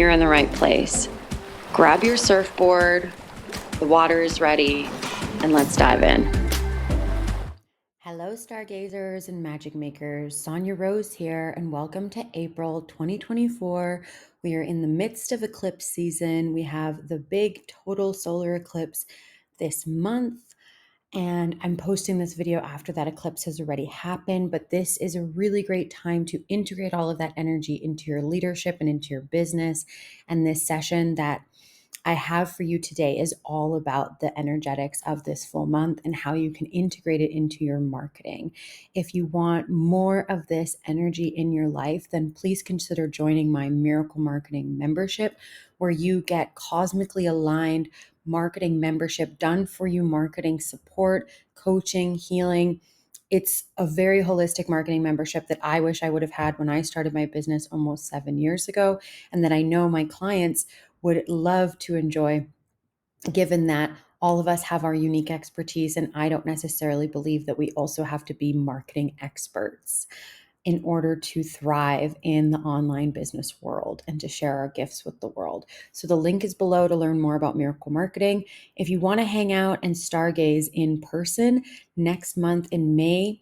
You're in the right place. Grab your surfboard, the water is ready, and let's dive in. Hello, stargazers and magic makers. Sanja Rose here, and welcome to April 2024. We are in the midst of eclipse season. We have the big total solar eclipse this month, and I'm posting this video after that eclipse has already happened. But this is a really great time to integrate all of that energy into your leadership and into your business. And this session that I have for you today is all about the energetics of this full month and how you can integrate it into your marketing. If you want more of this energy in your life, then please consider joining my Miracle Marketing membership, where you get cosmically aligned marketing membership done for you, marketing support, coaching, healing. It's a very holistic marketing membership that I wish I would have had when I started my business almost 7 years ago, and that I know my clients would love to enjoy, given that all of us have our unique expertise. And I don't necessarily believe that we also have to be marketing experts in order to thrive in the online business world and to share our gifts with the world. So the link is below to learn more about Miracle Marketing. If you want to hang out and stargaze in person next month in May,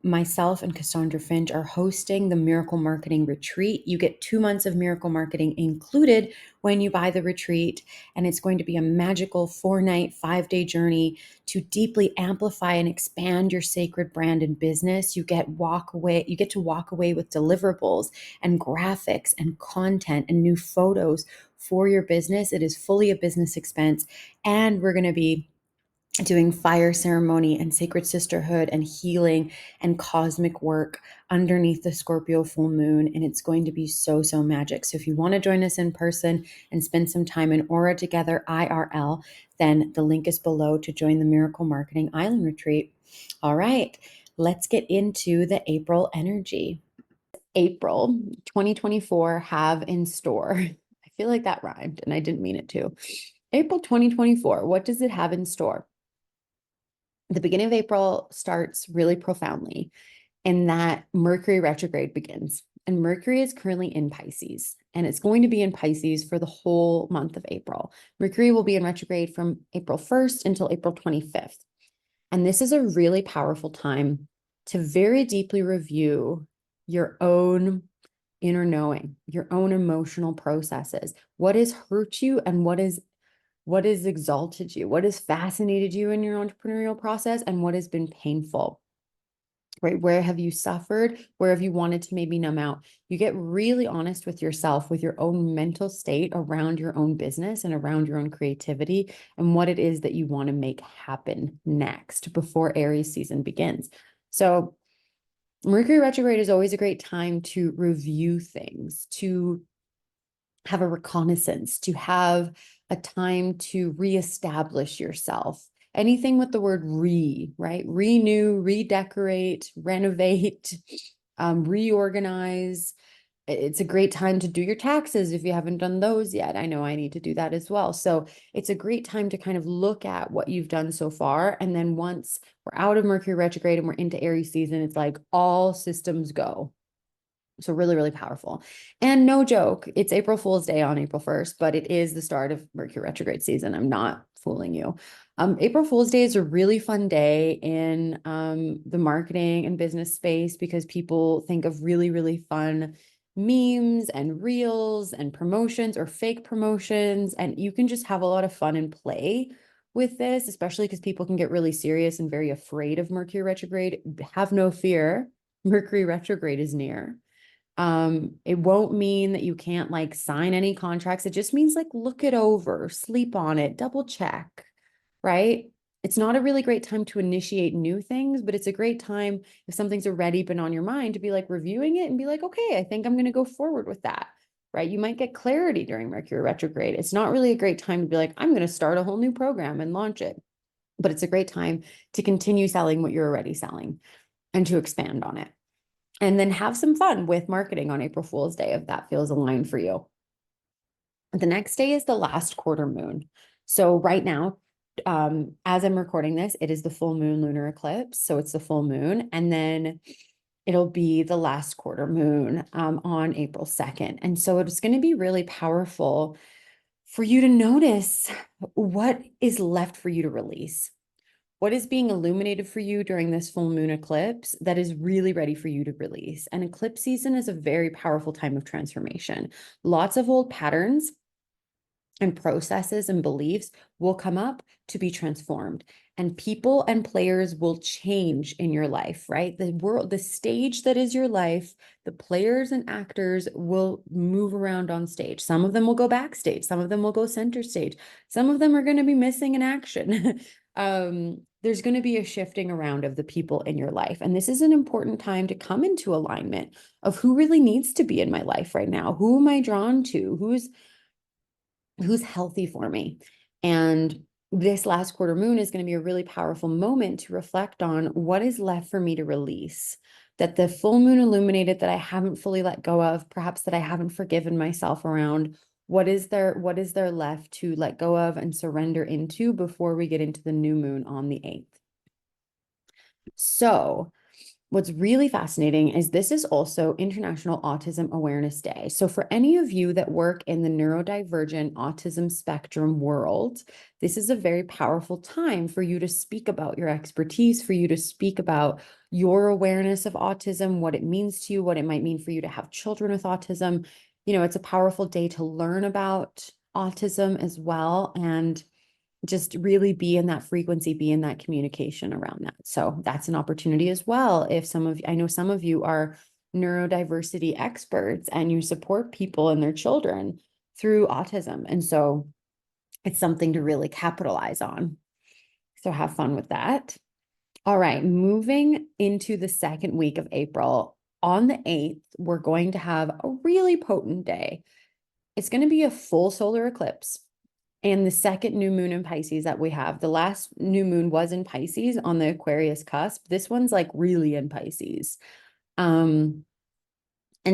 myself and Cassandra Finch are hosting the Miracle Marketing Retreat. You get 2 months of Miracle Marketing included when you buy the retreat, and it's going to be a magical 4-night, 5-day journey to deeply amplify and expand your sacred brand and business. You get to walk away with deliverables and graphics and content and new photos for your business. It is fully a business expense, and we're going to be doing fire ceremony and sacred sisterhood and healing and cosmic work underneath the Scorpio full moon. And it's going to be so, so magic. So if you want to join us in person and spend some time in Aura together, IRL, then the link is below to join the Miracle Marketing Island Retreat. All right, let's get into the April energy. April 2024 have in store. I feel like that rhymed and I didn't mean it to. April 2024, what does it have in store? The beginning of April starts really profoundly in that Mercury retrograde begins. And Mercury is currently in Pisces, and it's going to be in Pisces for the whole month of April. Mercury will be in retrograde from April 1st until April 25th. And this is a really powerful time to very deeply review your own inner knowing, your own emotional processes. What has hurt you and what has exalted you? What has fascinated you in your entrepreneurial process, and what has been painful? Right? Where have you suffered? Where have you wanted to maybe numb out? You get really honest with yourself, with your own mental state around your own business and around your own creativity and what it is that you want to make happen next before Aries season begins. So Mercury retrograde is always a great time to review things, to have a reconnaissance, to have a time to reestablish yourself. Anything with the word right? Renew, redecorate, renovate, reorganize. It's a great time to do your taxes if you haven't done those yet. I know I need to do that as well. So it's a great time to kind of look at what you've done so far. And then once we're out of Mercury retrograde and we're into Aries season, it's like all systems go. So really, really powerful. And no joke, it's April Fool's Day on April 1st, but it is the start of Mercury retrograde season. I'm not fooling you. April Fool's Day is a really fun day in the marketing and business space because people think of really, really fun memes and reels and promotions or fake promotions. And you can just have a lot of fun and play with this, especially because people can get really serious and very afraid of Mercury retrograde. Have no fear. Mercury retrograde is near. It won't mean that you can't like sign any contracts. It just means like look it over, sleep on it, double check, right? It's not a really great time to initiate new things, but it's a great time if something's already been on your mind to be like reviewing it and be like, okay, I think I'm going to go forward with that, right? You might get clarity during Mercury retrograde. It's not really a great time to be like, I'm going to start a whole new program and launch it, but it's a great time to continue selling what you're already selling and to expand on it. And then have some fun with marketing on April Fool's Day if that feels aligned for you. The next day is the last quarter moon. So right now, as I'm recording this, it is the full moon lunar eclipse. So it's the full moon. And then it'll be the last quarter moon on April 2nd. And so it's going to be really powerful for you to notice what is left for you to release. What is being illuminated for you during this full moon eclipse that is really ready for you to release? And eclipse season is a very powerful time of transformation. Lots of old patterns and processes and beliefs will come up to be transformed, and people and players will change in your life, right? The world, the stage that is your life, the players and actors will move around on stage. Some of them will go backstage, some of them will go center stage, some of them are going to be missing in action. There's going to be a shifting around of the people in your life, and this is an important time to come into alignment of who really needs to be in my life right now. Who am I drawn to? Who's healthy for me? And this last quarter moon is going to be a really powerful moment to reflect on what is left for me to release, that the full moon illuminated that I haven't fully let go of, perhaps that I haven't forgiven myself around. What is there left to let go of and surrender into before we get into the new moon on the 8th? So what's really fascinating is this is also International Autism Awareness Day. So for any of you that work in the neurodivergent autism spectrum world, this is a very powerful time for you to speak about your expertise, for you to speak about your awareness of autism, what it means to you, what it might mean for you to have children with autism. You know, it's a powerful day to learn about autism as well, and just really be in that frequency, be in that communication around that. So that's an opportunity as well. If I know some of you are neurodiversity experts and you support people and their children through autism. And so it's something to really capitalize on. So have fun with that. All right, moving into the second week of April, on the 8th, we're going to have a really potent day. It's going to be a full solar eclipse. And the second new moon in Pisces that we have, the last new moon was in Pisces on the Aquarius cusp. This one's like really in Pisces. And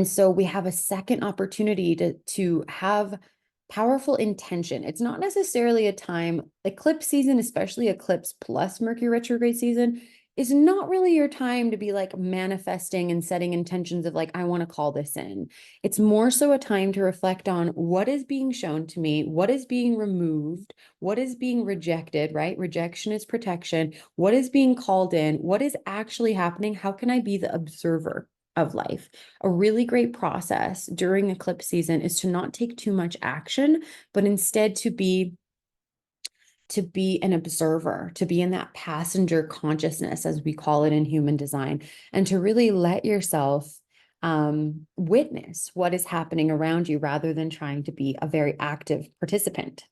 so we have a second opportunity to have powerful intention. It's not necessarily a time, eclipse season, especially eclipse plus Mercury retrograde season, is not really your time to be like manifesting and setting intentions of like, I want to call this in. It's more so a time to reflect on what is being shown to me, what is being removed, what is being rejected, right? Rejection is protection. What is being called in? What is actually happening? How can I be the observer of life? A really great process during eclipse season is to not take too much action, but instead to be an observer, to be in that passenger consciousness, as we call it in human design, and to really let yourself witness what is happening around you rather than trying to be a very active participant.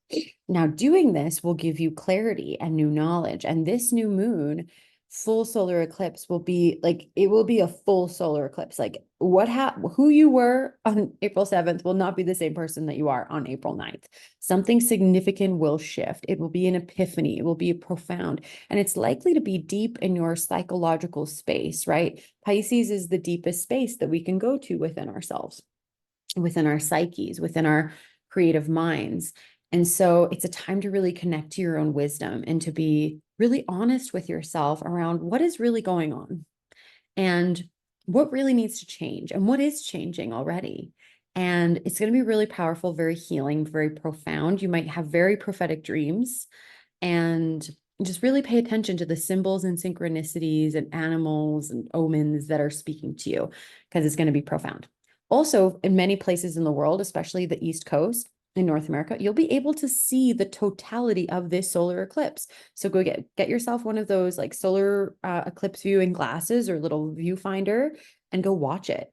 Now, doing this will give you clarity and new knowledge. And this new moon, full solar eclipse, will be like, it will be a full solar eclipse. Like who you were on April 7th will not be the same person that you are on April 9th. Something significant will shift. It will be an epiphany. It will be profound. And it's likely to be deep in your psychological space, right? Pisces is the deepest space that we can go to within ourselves, within our psyches, within our creative minds. And so it's a time to really connect to your own wisdom and to be really honest with yourself around what is really going on and what really needs to change and what is changing already. And it's going to be really powerful, very healing, very profound. You might have very prophetic dreams, and just really pay attention to the symbols and synchronicities and animals and omens that are speaking to you, because it's going to be profound. Also, in many places in the world, especially the East Coast in North America, you'll be able to see the totality of this solar eclipse. So go get yourself one of those like solar eclipse viewing glasses or little viewfinder and go watch it.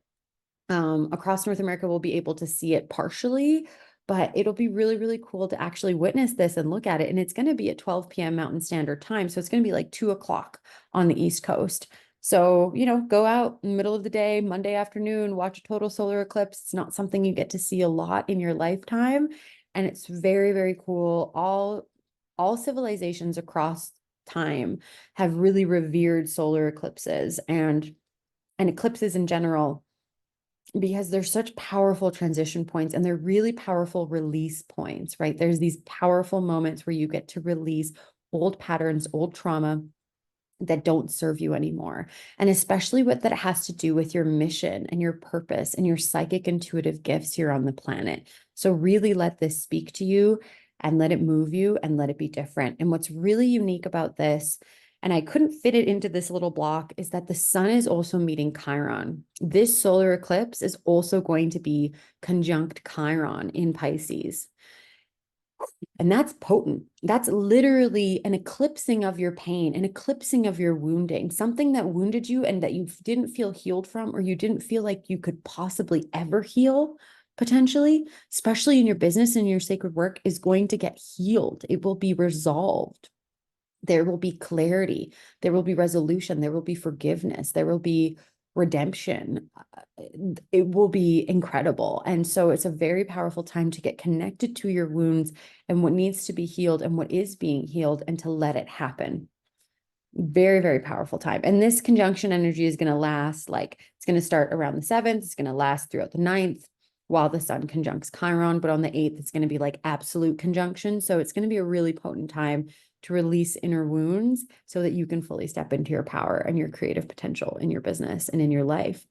Across North America, we'll be able to see it partially, but it'll be really, really cool to actually witness this and look at it. And it's going to be at 12 p.m. Mountain Standard Time. So it's going to be like 2 o'clock on the East Coast. So, go out in the middle of the day, Monday afternoon, watch a total solar eclipse. It's not something you get to see a lot in your lifetime. And it's very, very cool. All civilizations across time have really revered solar eclipses and eclipses in general, because they're such powerful transition points and they're really powerful release points, right? There's these powerful moments where you get to release old patterns, old trauma, that don't serve you anymore. And especially what that has to do with your mission and your purpose and your psychic intuitive gifts here on the planet. So really let this speak to you and let it move you and let it be different. And what's really unique about this, and I couldn't fit it into this little block, is that the sun is also meeting Chiron. This solar eclipse is also going to be conjunct Chiron in Pisces. And that's potent. That's literally an eclipsing of your pain, an eclipsing of your wounding, something that wounded you and that you didn't feel healed from, or you didn't feel like you could possibly ever heal, potentially, especially in your business and your sacred work, is going to get healed. It will be resolved. There will be clarity. There will be resolution. There will be forgiveness. There will be redemption. It will be incredible. And so it's a very powerful time to get connected to your wounds and what needs to be healed and what is being healed, and to let it happen. Very, very powerful time. And this conjunction energy is going to last, like, it's going to start around the 7th. It's going to last throughout the 9th while the sun conjuncts Chiron. But on the 8th, it's going to be like absolute conjunction. So it's going to be a really potent time to release inner wounds so that you can fully step into your power and your creative potential in your business and in your life.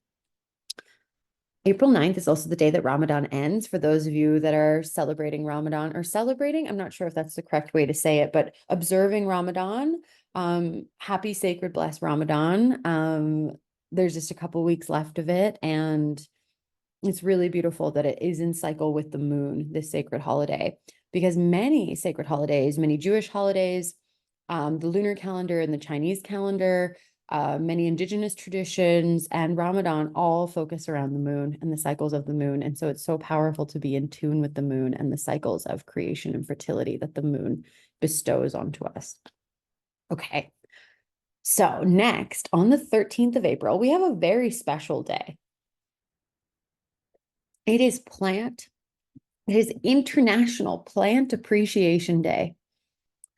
April 9th is also the day that Ramadan ends. For those of you that are celebrating Ramadan, or celebrating, I'm not sure if that's the correct way to say it, but observing Ramadan, happy, sacred, blessed Ramadan. There's just a couple weeks left of it, and it's really beautiful that it is in cycle with the moon, this sacred holiday, because many sacred holidays, many Jewish holidays, the lunar calendar and the Chinese calendar, many indigenous traditions, and Ramadan all focus around the moon and the cycles of the moon. And so it's so powerful to be in tune with the moon and the cycles of creation and fertility that the moon bestows onto us. Okay. So next, on the 13th of April, we have a very special day. It is International Plant Appreciation Day.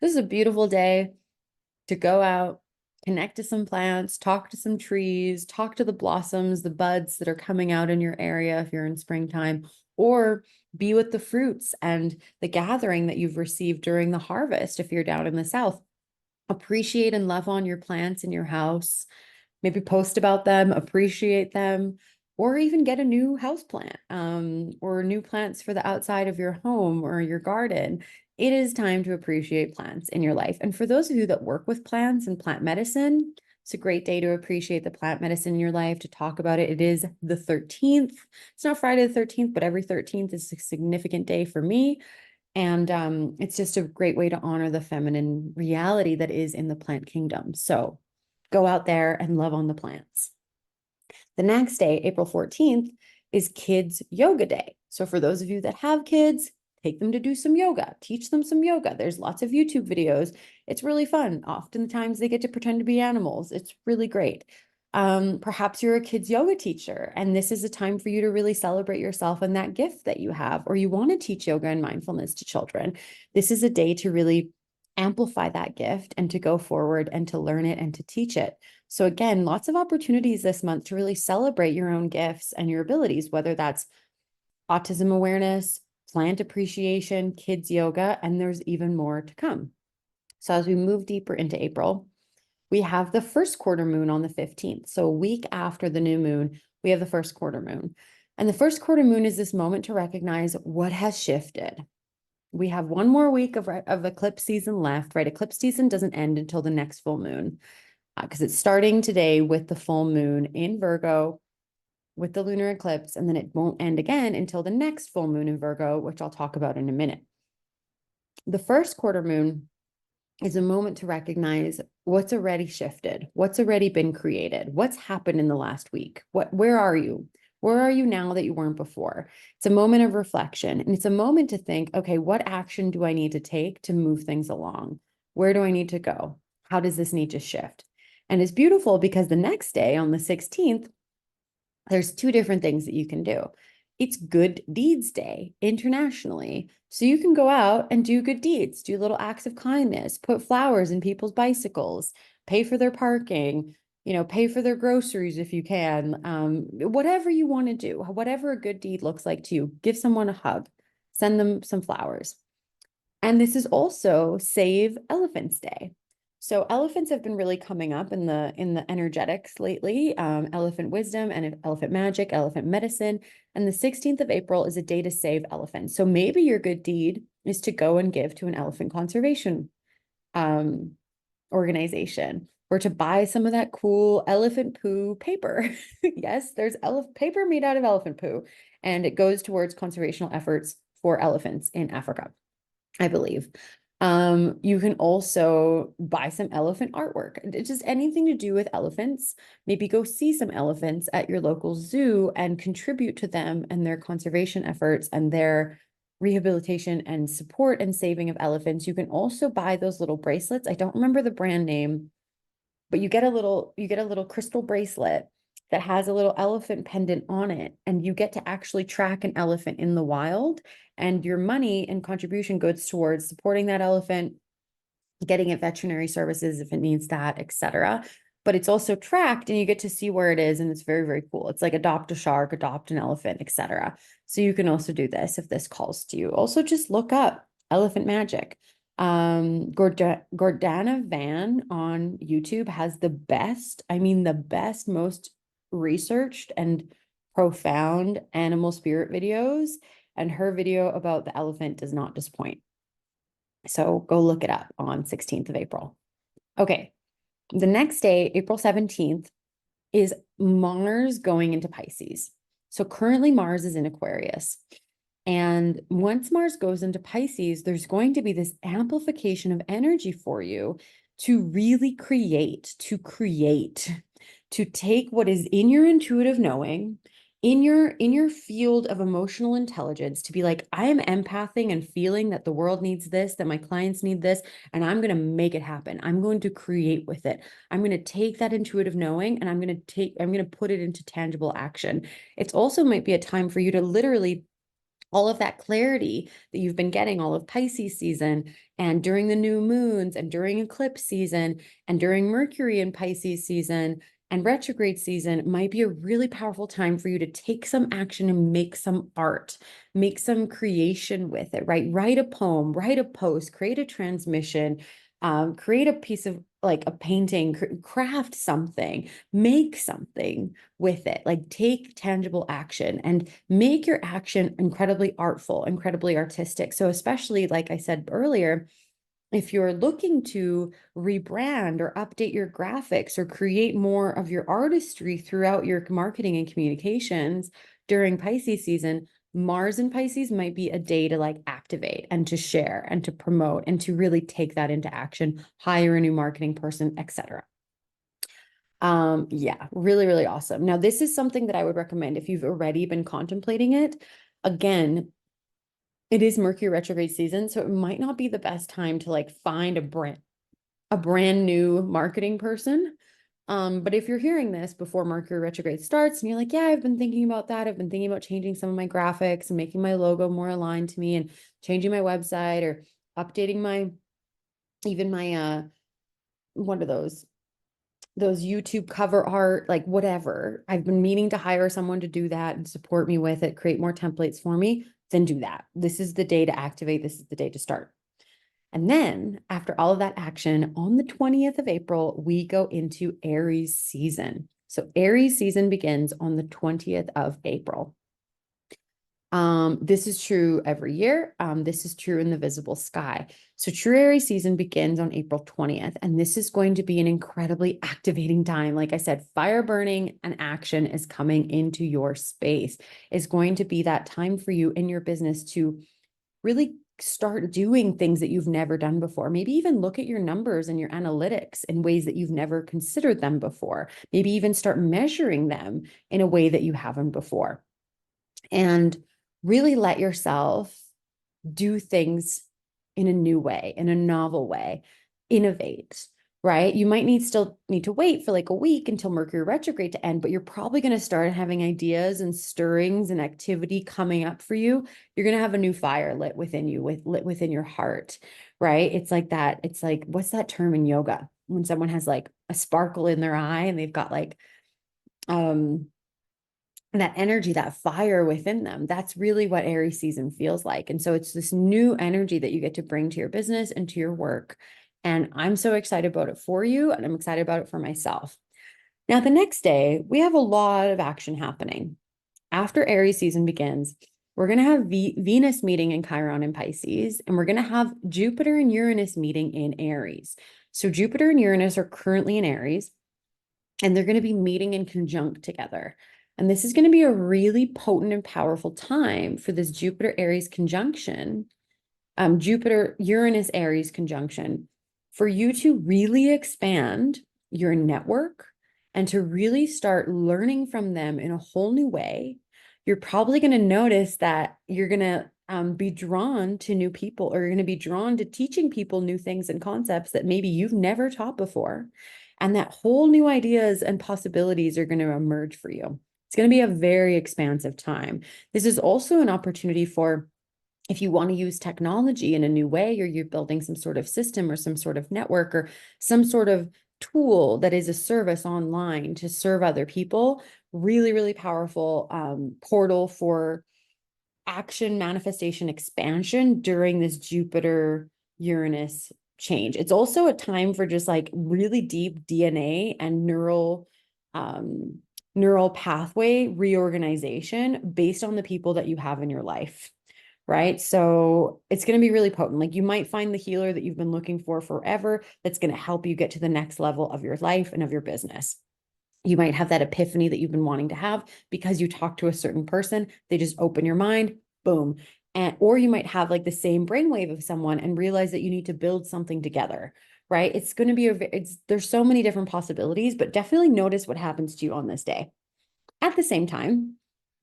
This is a beautiful day to go out, connect to some plants, talk to some trees, talk to the blossoms, the buds that are coming out in your area if you're in springtime, or be with the fruits and the gathering that you've received during the harvest if you're down in the south. Appreciate and love on your plants in your house. Maybe post about them, appreciate them, or even get a new house plant, or new plants for the outside of your home or your garden. It is time to appreciate plants in your life. And for those of you that work with plants and plant medicine, it's a great day to appreciate the plant medicine in your life, to talk about it. It is the 13th. It's not Friday the 13th, but every 13th is a significant day for me. And it's just a great way to honor the feminine reality that is in the plant kingdom. So go out there and love on the plants. The next day, April 14th, is Kids Yoga Day. So for those of you that have kids, take them to do some yoga, teach them some yoga. There's lots of YouTube videos. It's really fun. Oftentimes they get to pretend to be animals. It's really great. Perhaps you're a kids yoga teacher, and this is a time for you to really celebrate yourself and that gift that you have, or you want to teach yoga and mindfulness to children. This is a day to really amplify that gift and to go forward and to learn it and to teach it. So again, lots of opportunities this month to really celebrate your own gifts and your abilities, whether that's autism awareness, plant appreciation, kids yoga, and there's even more to come. So as we move deeper into April, we have the first quarter moon on the 15th. So a week after the new moon, we have the first quarter moon. And the first quarter moon is this moment to recognize what has shifted. We have one more week of eclipse season left, right? Eclipse season doesn't end until the next full moon, because it's starting today with the full moon in Virgo with the lunar eclipse, and then it won't end again until the next full moon in Virgo, which I'll talk about in a minute. The first quarter moon is a moment to recognize what's already shifted, what's already been created, what's happened in the last week. Where are you? Where are you now that you weren't before? It's a moment of reflection, and it's a moment to think, okay, what action do I need to take to move things along? Where do I need to go? How does this need to shift? And it's beautiful because the next day on the 16th, there's two different things that you can do. It's Good Deeds Day internationally. So you can go out and do good deeds, do little acts of kindness, put flowers in people's bicycles, pay for their parking, pay for their groceries if you can, whatever you want to do, whatever a good deed looks like to you, give someone a hug, send them some flowers. And this is also Save Elephants Day. So elephants have been really coming up in the energetics lately. Elephant wisdom and elephant magic, elephant medicine. And the 16th of April is a day to save elephants. So maybe your good deed is to go and give to an elephant conservation um, organization, or to buy some of that cool elephant poo paper. Yes, there's paper made out of elephant poo, and it goes towards conservational efforts for elephants in Africa, I believe. You can also buy some elephant artwork. It's just anything to do with elephants. Maybe go see some elephants at your local zoo and contribute to them and their conservation efforts and their rehabilitation and support and saving of elephants. You can also buy those little bracelets. I don't remember the brand name, but you get a little crystal bracelet that has a little elephant pendant on it, and you get to actually track an elephant in the wild, and your money and contribution goes towards supporting that elephant, getting it veterinary services if it needs that, etc. But it's also tracked and you get to see where it is, and it's very, very cool. It's like adopt a shark, adopt an elephant, etc. So you can also do this if this calls to you. Also, just look up elephant magic. Gordana Van on YouTube has the best, I mean, the best, most researched and profound animal spirit videos. And her video about the elephant does not disappoint. So go look it up on 16th of April. Okay. The next day, April 17th, is Mars going into Pisces. So currently Mars is in Aquarius. And once Mars goes into Pisces, there's going to be this amplification of energy for you to really create, to take what is in your intuitive knowing, in your field of emotional intelligence, to be like, I am empathing and feeling that the world needs this, that my clients need this, and I'm going to make it happen. I'm going to create with it. I'm going to take that intuitive knowing and I'm going to put it into tangible action. It's also might be a time for you to literally all of that clarity that you've been getting all of Pisces season and during the new moons and during eclipse season and during Mercury in Pisces season and retrograde season might be a really powerful time for you to take some action and make some art, make some creation with it, right? Write a poem, write a post, create a transmission, create a piece of like a painting, craft something, make something with it, like take tangible action and make your action incredibly artful, incredibly artistic. So especially, like I said earlier, if you're looking to rebrand or update your graphics or create more of your artistry throughout your marketing and communications during Pisces season, Mars in Pisces might be a day to like activate and to share and to promote and to really take that into action, hire a new marketing person, etc. Yeah, really, really awesome. Now, this is something that I would recommend if you've already been contemplating it. Again, it is Mercury retrograde season, so it might not be the best time to like find a brand new marketing person. But if you're hearing this before Mercury retrograde starts and you're like, yeah, I've been thinking about that. I've been thinking about changing some of my graphics and making my logo more aligned to me and changing my website or updating my what are those YouTube cover art, like whatever. I've been meaning to hire someone to do that and support me with it, create more templates for me, then do that. This is the day to activate. This is the day to start. And then after all of that action, on the 20th of April, we go into Aries season. So Aries season begins on the 20th of April. This is true every year. This is true in the visible sky. So true Aries season begins on April 20th, and this is going to be an incredibly activating time. Like I said, fire burning and action is coming into your space. It's going to be that time for you in your business to really start doing things that you've never done before. Maybe even look at your numbers and your analytics in ways that you've never considered them before. Maybe even start measuring them in a way that you haven't before. And really let yourself do things in a new way, in a novel way, innovate, right? You might still need to wait for like a week until Mercury retrograde to end, but you're probably going to start having ideas and stirrings and activity coming up for you. You're going to have a new fire lit within you, lit within your heart, right? It's like that. It's like, what's that term in yoga? When someone has like a sparkle in their eye and they've got like, that energy, that fire within them. That's really what Aries season feels like. And so it's this new energy that you get to bring to your business and to your work. And I'm so excited about it for you, and I'm excited about it for myself. Now, the next day, we have a lot of action happening. After Aries season begins, we're going to have Venus meeting in Chiron in Pisces, and we're going to have Jupiter and Uranus meeting in Aries. So Jupiter and Uranus are currently in Aries, and they're going to be meeting in conjunct together. And this is going to be a really potent and powerful time for this Jupiter Aries conjunction, Jupiter Uranus Aries conjunction, for you to really expand your network and to really start learning from them in a whole new way. You're probably going to notice that you're going to be drawn to new people, or you're going to be drawn to teaching people new things and concepts that maybe you've never taught before. And that whole new ideas and possibilities are going to emerge for you. It's going to be a very expansive time. This is also an opportunity for, if you want to use technology in a new way, or you're building some sort of system or some sort of network or some sort of tool that is a service online to serve other people, really, really powerful portal for action, manifestation, expansion during this Jupiter Uranus change. It's also a time for just like really deep DNA and neural pathway reorganization based on the people that you have in your life. Right. So it's going to be really potent. Like, you might find the healer that you've been looking for forever that's going to help you get to the next level of your life and of your business. You might have that epiphany that you've been wanting to have because you talk to a certain person. They just open your mind, boom. And, or you might have like the same brainwave of someone and realize that you need to build something together, right? It's going to be, there's so many different possibilities, but definitely notice what happens to you on this day. At the same time,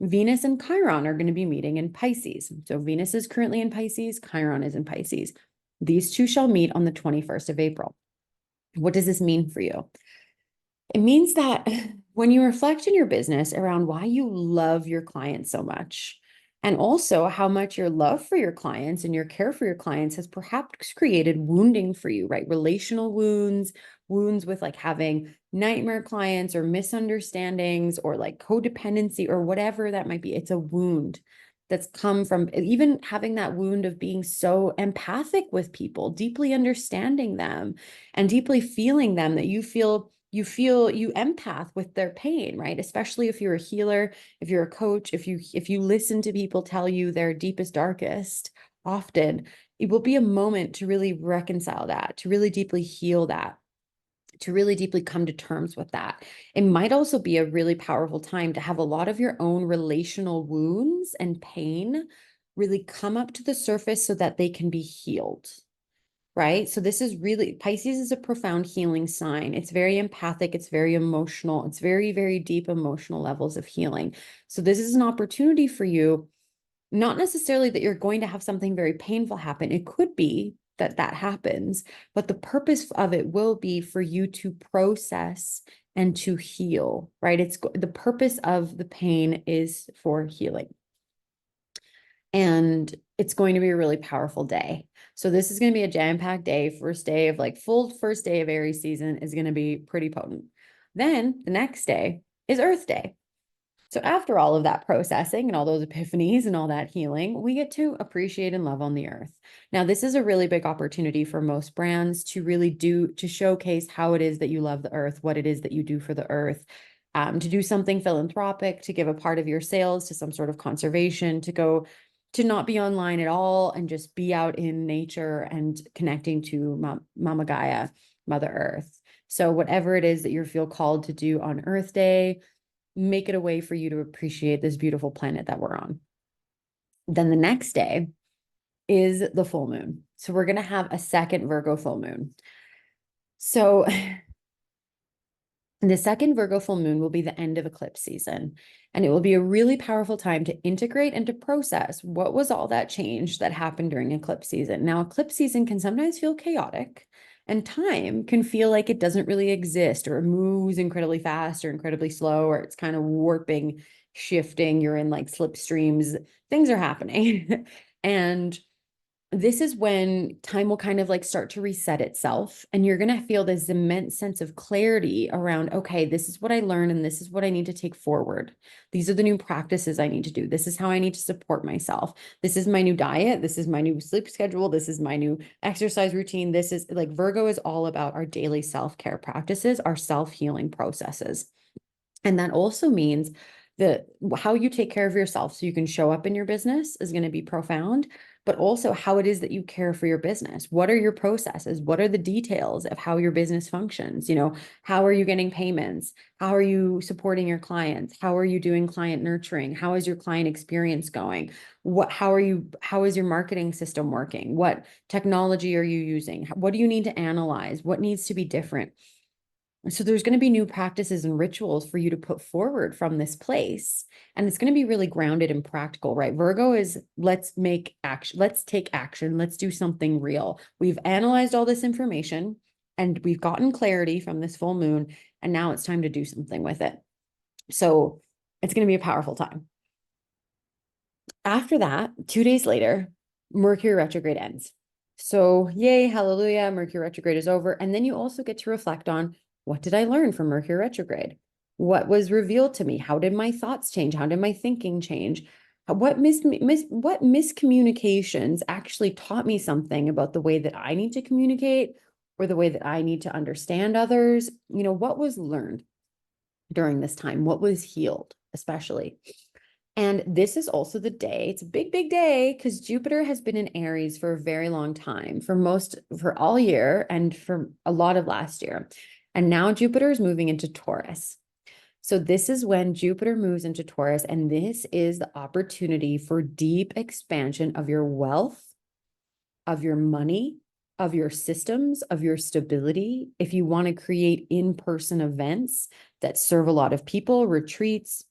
Venus and Chiron are going to be meeting in Pisces. So Venus is currently in Pisces, Chiron is in Pisces. These two shall meet on the 21st of April. What does this mean for you? It means that when you reflect in your business around why you love your clients so much, and also how much your love for your clients and your care for your clients has perhaps created wounding for you, right? Relational wounds, wounds with like having nightmare clients or misunderstandings or like codependency or whatever that might be. It's a wound that's come from even having that wound of being so empathic with people, deeply understanding them and deeply feeling them, that you empath with their pain, right? Especially if you're a healer, if you're a coach, if you listen to people tell you their deepest, darkest, often it will be a moment to really reconcile that, to really deeply heal that, to really deeply come to terms with that. It might also be a really powerful time to have a lot of your own relational wounds and pain really come up to the surface so that they can be healed. Right. So this is really, Pisces is a profound healing sign. It's very empathic. It's very emotional. It's very, very deep emotional levels of healing. So this is an opportunity for you, not necessarily that you're going to have something very painful happen. It could be that that happens, but the purpose of it will be for you to process and to heal, right? It's the purpose of the pain is for healing. And it's going to be a really powerful day. So this is going to be a jam-packed day. First day of like full first day of Aries season is going to be pretty potent. Then the next day is Earth Day. So after all of that processing and all those epiphanies and all that healing, we get to appreciate and love on the earth. Now, this is a really big opportunity for most brands to really to showcase how it is that you love the earth, what it is that you do for the earth, to do something philanthropic, to give a part of your sales to some sort of conservation, to not be online at all and just be out in nature and connecting to Mama Gaia, Mother Earth. So whatever it is that you feel called to do on Earth Day, make it a way for you to appreciate this beautiful planet that we're on. Then the next day is the full moon. So we're going to have a second Virgo full moon. So the second Virgo full moon will be the end of eclipse season, and it will be a really powerful time to integrate and to process what was all that change that happened during eclipse season. Now, eclipse season can sometimes feel chaotic, and time can feel like it doesn't really exist, or it moves incredibly fast or incredibly slow, or it's kind of warping, shifting. You're in like slipstreams. Things are happening. And this is when time will kind of like start to reset itself, and you're going to feel this immense sense of clarity around, okay, this is what I learned and this is what I need to take forward. These are the new practices I need to do. This is how I need to support myself. This is my new diet. This is my new sleep schedule. This is my new exercise routine. This is like Virgo is all about our daily self-care practices, our self-healing processes. And that also means that how you take care of yourself so you can show up in your business is going to be profound, but also how it is that you care for your business. What are your processes? What are the details of how your business functions? How are you getting payments? How are you supporting your clients? How are you doing client nurturing? How is your client experience going? How is your marketing system working? What technology are you using? What do you need to analyze? What needs to be different? So there's going to be new practices and rituals for you to put forward from this place. And it's going to be really grounded and practical, right? Virgo is let's make action, let's take action, let's do something real. We've analyzed all this information and we've gotten clarity from this full moon, and now it's time to do something with it. So it's going to be a powerful time. After that, 2 days later, Mercury retrograde ends. So, yay, hallelujah, Mercury retrograde is over. And then you also get to reflect on, what did I learn from Mercury retrograde? What was revealed to me? How did my thoughts change? How did my thinking change? What miscommunications actually taught me something about the way that I need to communicate or the way that I need to understand others? What was learned during this time? What was healed, especially? And this is also the day, it's a big, big day because Jupiter has been in Aries for a very long time, for all year and for a lot of last year. And now Jupiter is moving into Taurus. So this is when Jupiter moves into Taurus, and this is the opportunity for deep expansion of your wealth, of your money, of your systems, of your stability. If you want to create in-person events that serve a lot of people, retreats,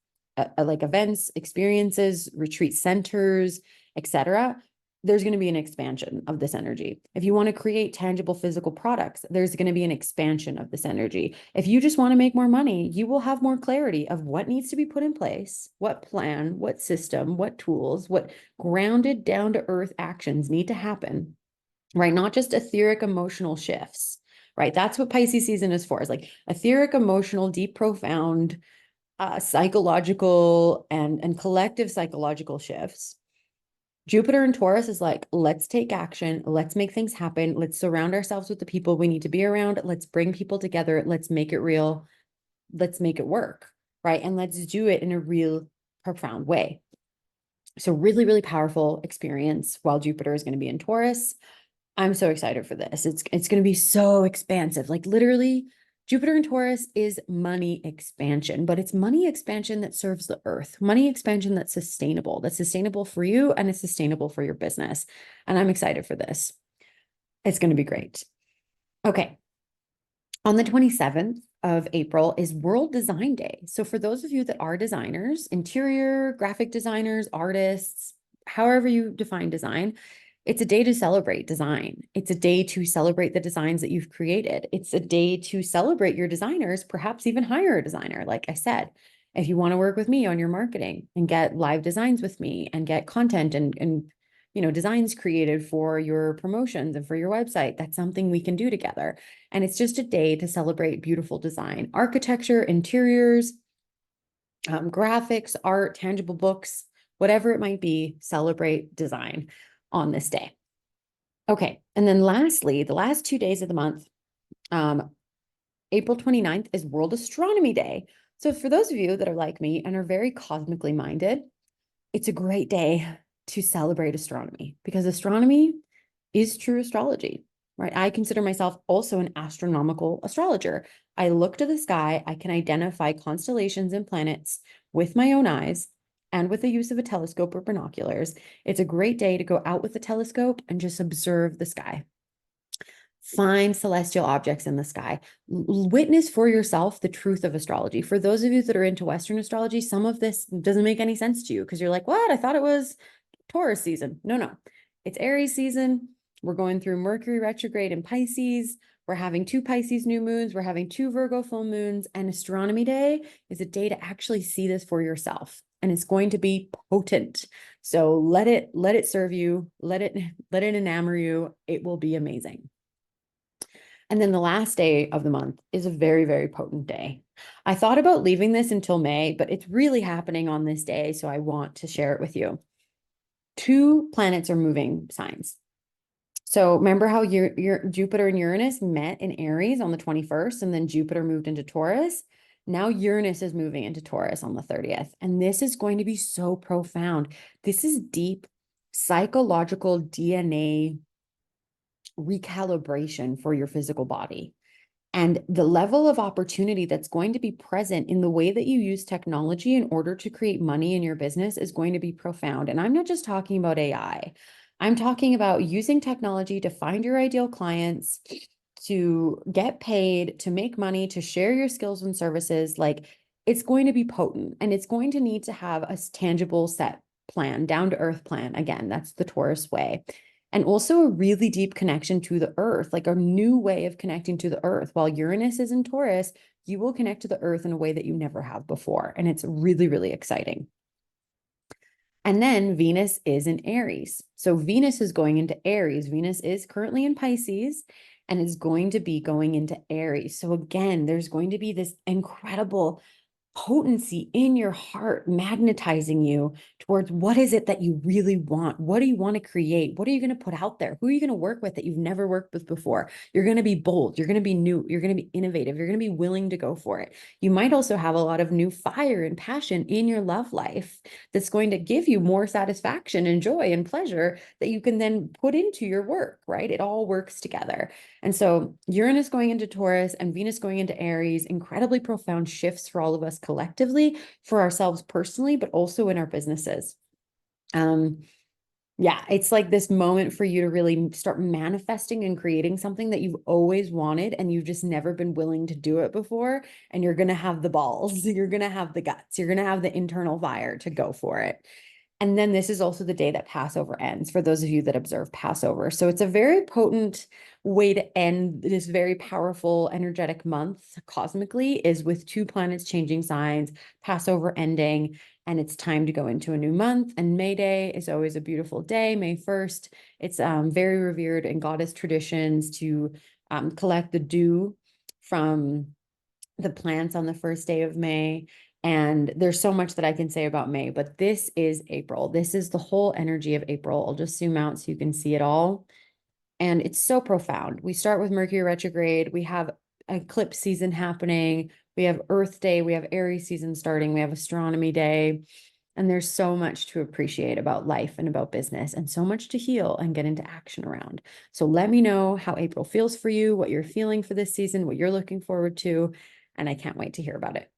like events, experiences, retreat centers, etc., there's going to be an expansion of this energy. If you want to create tangible physical products, there's going to be an expansion of this energy. If you just want to make more money, you will have more clarity of what needs to be put in place, what plan, what system, what tools, what grounded down to earth actions need to happen, right? Not just etheric emotional shifts, right? That's what Pisces season is for, is like etheric, emotional, deep, profound, psychological and collective psychological shifts. Jupiter in Taurus is like, let's take action. Let's make things happen. Let's surround ourselves with the people we need to be around. Let's bring people together. Let's make it real. Let's make it work, right? And let's do it in a real profound way. So really, really powerful experience while Jupiter is going to be in Taurus. I'm so excited for this. It's going to be so expansive. Like literally, Jupiter in Taurus is money expansion, but it's money expansion that serves the earth, money expansion that's sustainable for you and it's sustainable for your business. And I'm excited for this. It's going to be great. Okay. On the 27th of April is World Design Day. So for those of you that are designers, interior, graphic designers, artists, however you define design, it's a day to celebrate design. It's a day to celebrate the designs that you've created. It's a day to celebrate your designers, perhaps even hire a designer. Like I said, if you want to work with me on your marketing and get live designs with me and get content and designs created for your promotions and for your website, that's something we can do together. And it's just a day to celebrate beautiful design, architecture, interiors, graphics, art, tangible books, whatever it might be, celebrate design on this day. Okay. And then lastly, the last 2 days of the month, April 29th is World Astronomy Day. So for those of you that are like me and are very cosmically minded, it's a great day to celebrate astronomy because astronomy is true astrology, right? I consider myself also an astronomical astrologer. I look to the sky, I can identify constellations and planets with my own eyes and with the use of a telescope or binoculars. It's a great day to go out with a telescope and just observe the sky. Find celestial objects in the sky. Witness for yourself the truth of astrology. For those of you that are into Western astrology, some of this doesn't make any sense to you because you're like, what? I thought it was Taurus season. No, it's Aries season. We're going through Mercury retrograde in Pisces. We're having 2 Pisces new moons. We're having 2 Virgo full moons. And Astronomy Day is a day to actually see this for yourself. and it's going to be potent. So let it serve you, let it enamor you. It will be amazing. And then the last day of the month is a very, very potent day. I thought about leaving this until May, but it's really happening on this day, so I want to share it with you. Two planets are moving signs. So remember how your Jupiter and Uranus met in Aries on the 21st, and then Jupiter moved into Taurus? Now Uranus is moving into Taurus on the 30th. And this is going to be so profound. This is deep psychological DNA recalibration for your physical body. And the level of opportunity that's going to be present in the way that you use technology in order to create money in your business is going to be profound. And I'm not just talking about AI. I'm talking about using technology to find your ideal clients, to get paid, to make money, to share your skills and services. Like, it's going to be potent, and it's going to need to have a tangible set plan, down to earth plan. Again, that's the Taurus way. And also a really deep connection to the earth, like a new way of connecting to the earth. While Uranus is in Taurus, you will connect to the earth in a way that you never have before. And it's really, really exciting. And then Venus is in Aries. So Venus is going into Aries. Venus is currently in Pisces and is going to be going into Aries. So again, there's going to be this incredible potency in your heart magnetizing you towards what is it that you really want? What do you want to create? What are you going to put out there? Who are you going to work with that you've never worked with before? You're going to be bold. You're going to be new. You're going to be innovative. You're going to be willing to go for it. You might also have a lot of new fire and passion in your love life that's going to give you more satisfaction and joy and pleasure that you can then put into your work, right? It all works together. And so Uranus going into Taurus and Venus going into Aries, incredibly profound shifts for all of us collectively, for ourselves personally, but also in our businesses. Yeah, it's like this moment for you to really start manifesting and creating something that you've always wanted and you've just never been willing to do it before. And you're going to have the balls, you're going to have the guts, you're going to have the internal fire to go for it. And then this is also the day that Passover ends for those of you that observe Passover. So it's a very potent way to end this very powerful, energetic month cosmically, is with two planets changing signs, Passover ending, and it's time to go into a new month. And May Day is always a beautiful day, May 1st. It's very revered in goddess traditions to collect the dew from the plants on the first day of May. And there's so much that I can say about May, but this is April. This is the whole energy of April. I'll just zoom out so you can see it all. And it's so profound. We start with Mercury retrograde. We have eclipse season happening. We have Earth Day. We have Aries season starting. We have Astronomy Day. And there's so much to appreciate about life and about business, and so much to heal and get into action around. So let me know how April feels for you, what you're feeling for this season, what you're looking forward to. And I can't wait to hear about it.